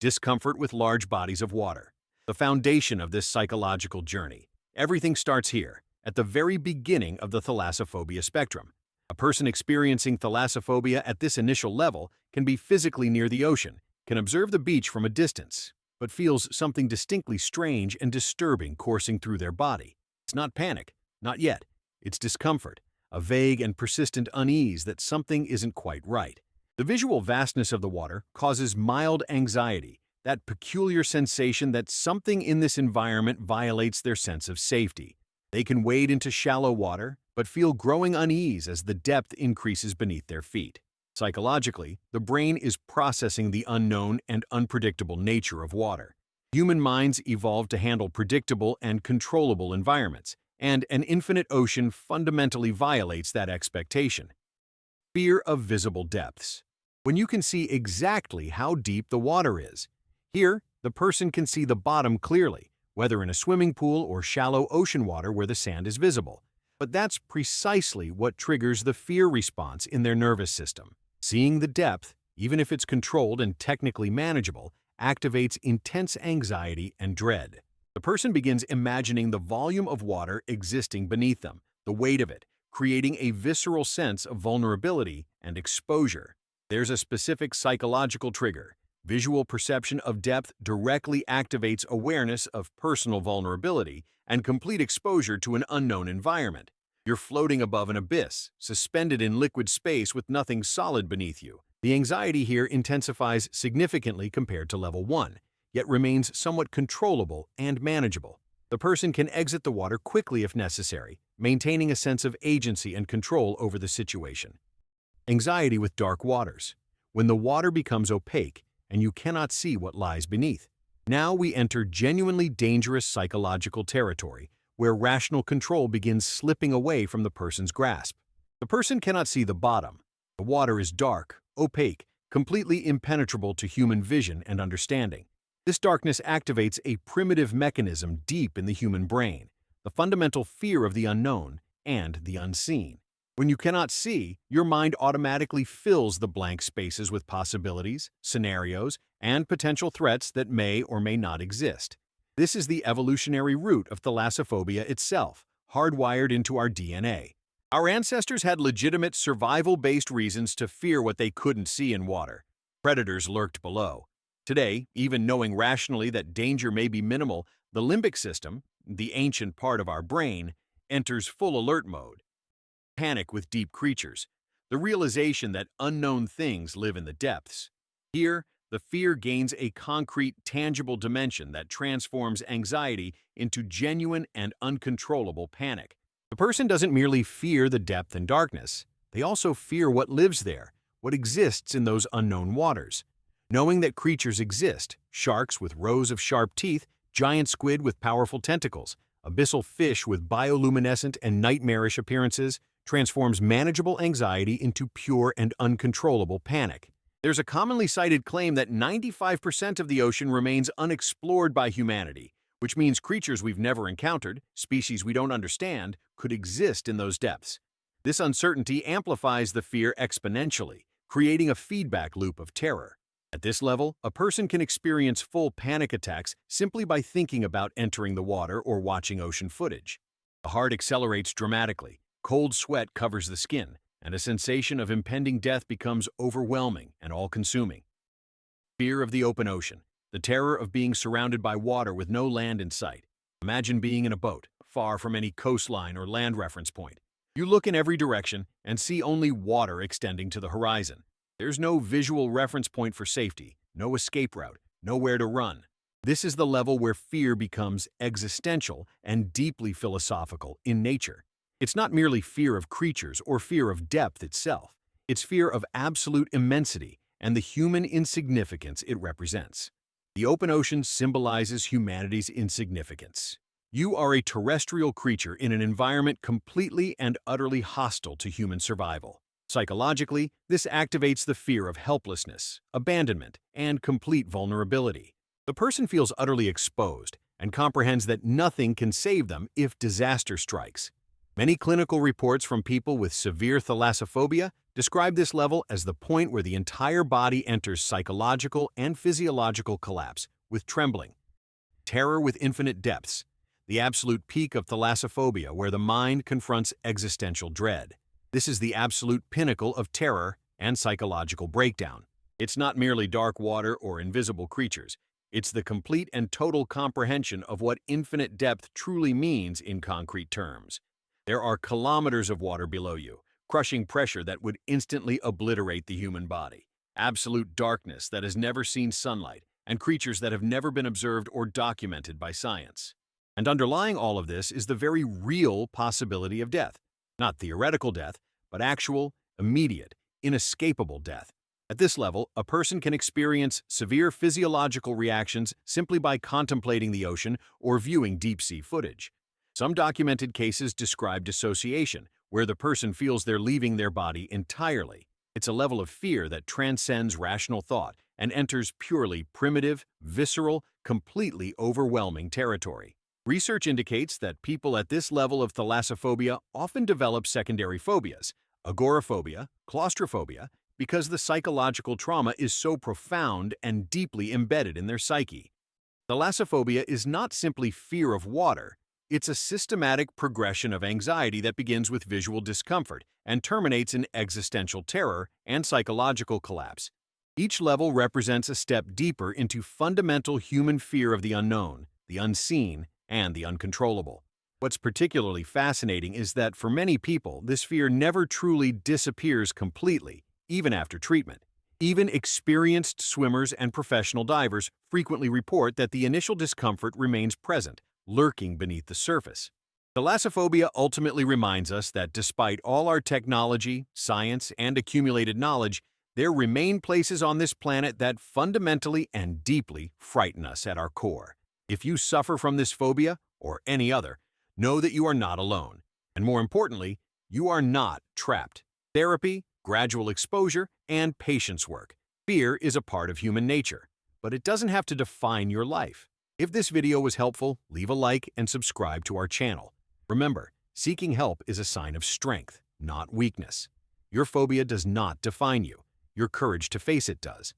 discomfort with large bodies of water. The foundation of this psychological journey. Everything starts here, at the very beginning of the thalassophobia spectrum. A person experiencing thalassophobia at this initial level can be physically near the ocean, can observe the beach from a distance, but feels something distinctly strange and disturbing coursing through their body. It's not panic, not yet. It's discomfort, a vague and persistent unease that something isn't quite right. The visual vastness of the water causes mild anxiety, that peculiar sensation that something in this environment violates their sense of safety. They can wade into shallow water, but feel growing unease as the depth increases beneath their feet. Psychologically, the brain is processing the unknown and unpredictable nature of water. Human minds evolved to handle predictable and controllable environments, and an infinite ocean fundamentally violates that expectation. Fear of visible depths. When you can see exactly how deep the water is. Here, the person can see the bottom clearly, whether in a swimming pool or shallow ocean water where the sand is visible. But that's precisely what triggers the fear response in their nervous system. Seeing the depth, even if it's controlled and technically manageable, activates intense anxiety and dread. The person begins imagining the volume of water existing beneath them, the weight of it, creating a visceral sense of vulnerability and exposure. There's a specific psychological trigger. Visual perception of depth directly activates awareness of personal vulnerability and complete exposure to an unknown environment. You're floating above an abyss, suspended in liquid space with nothing solid beneath you. The anxiety here intensifies significantly compared to level 1, yet remains somewhat controllable and manageable. The person can exit the water quickly if necessary, maintaining a sense of agency and control over the situation. Anxiety with dark waters. When the water becomes opaque and you cannot see what lies beneath. Now we enter genuinely dangerous psychological territory, where rational control begins slipping away from the person's grasp. The person cannot see the bottom. The water is dark, opaque, completely impenetrable to human vision and understanding. This darkness activates a primitive mechanism deep in the human brain, the fundamental fear of the unknown and the unseen. When you cannot see, your mind automatically fills the blank spaces with possibilities, scenarios, and potential threats that may or may not exist. This is the evolutionary root of thalassophobia itself, hardwired into our DNA. Our ancestors had legitimate survival-based reasons to fear what they couldn't see in water. Predators lurked below. Today, even knowing rationally that danger may be minimal, the limbic system, the ancient part of our brain, enters full alert mode. Panic with deep creatures, the realization that unknown things live in the depths. Here, the fear gains a concrete, tangible dimension that transforms anxiety into genuine and uncontrollable panic. The person doesn't merely fear the depth and darkness, they also fear what lives there, what exists in those unknown waters. Knowing that creatures exist, sharks with rows of sharp teeth, giant squid with powerful tentacles, abyssal fish with bioluminescent and nightmarish appearances, transforms manageable anxiety into pure and uncontrollable panic. There's a commonly cited claim that 95% of the ocean remains unexplored by humanity, which means creatures we've never encountered, species we don't understand, could exist in those depths. This uncertainty amplifies the fear exponentially, creating a feedback loop of terror. At this level, a person can experience full panic attacks simply by thinking about entering the water or watching ocean footage. The heart accelerates dramatically, cold sweat covers the skin, and a sensation of impending death becomes overwhelming and all-consuming. Fear of the open ocean, the terror of being surrounded by water with no land in sight. Imagine being in a boat, far from any coastline or land reference point. You look in every direction and see only water extending to the horizon. There's no visual reference point for safety, no escape route, nowhere to run. This is the level where fear becomes existential and deeply philosophical in nature. It's not merely fear of creatures or fear of depth itself. It's fear of absolute immensity and the human insignificance it represents. The open ocean symbolizes humanity's insignificance. You are a terrestrial creature in an environment completely and utterly hostile to human survival. Psychologically, this activates the fear of helplessness, abandonment, and complete vulnerability. The person feels utterly exposed and comprehends that nothing can save them if disaster strikes. Many clinical reports from people with severe thalassophobia describe this level as the point where the entire body enters psychological and physiological collapse, with trembling. Terror with infinite depths, the absolute peak of thalassophobia where the mind confronts existential dread. This is the absolute pinnacle of terror and psychological breakdown. It's not merely dark water or invisible creatures. It's the complete and total comprehension of what infinite depth truly means in concrete terms. There are kilometers of water below you, crushing pressure that would instantly obliterate the human body, absolute darkness that has never seen sunlight, and creatures that have never been observed or documented by science. And underlying all of this is the very real possibility of death. Not theoretical death, but actual, immediate, inescapable death. At this level, a person can experience severe physiological reactions simply by contemplating the ocean or viewing deep-sea footage. Some documented cases describe dissociation, where the person feels they're leaving their body entirely. It's a level of fear that transcends rational thought and enters purely primitive, visceral, completely overwhelming territory. Research indicates that people at this level of thalassophobia often develop secondary phobias, agoraphobia, claustrophobia, because the psychological trauma is so profound and deeply embedded in their psyche. Thalassophobia is not simply fear of water. It's a systematic progression of anxiety that begins with visual discomfort and terminates in existential terror and psychological collapse. Each level represents a step deeper into fundamental human fear of the unknown, the unseen, and the uncontrollable. What's particularly fascinating is that for many people, this fear never truly disappears completely, even after treatment. Even experienced swimmers and professional divers frequently report that the initial discomfort remains present, lurking beneath the surface. Thalassophobia ultimately reminds us that despite all our technology, science, and accumulated knowledge, there remain places on this planet that fundamentally and deeply frighten us at our core. If you suffer from this phobia, or any other, know that you are not alone. And more importantly, you are not trapped. Therapy, gradual exposure, and patience work. Fear is a part of human nature, but it doesn't have to define your life. If this video was helpful, leave a like and subscribe to our channel. Remember, seeking help is a sign of strength, not weakness. Your phobia does not define you. Your courage to face it does.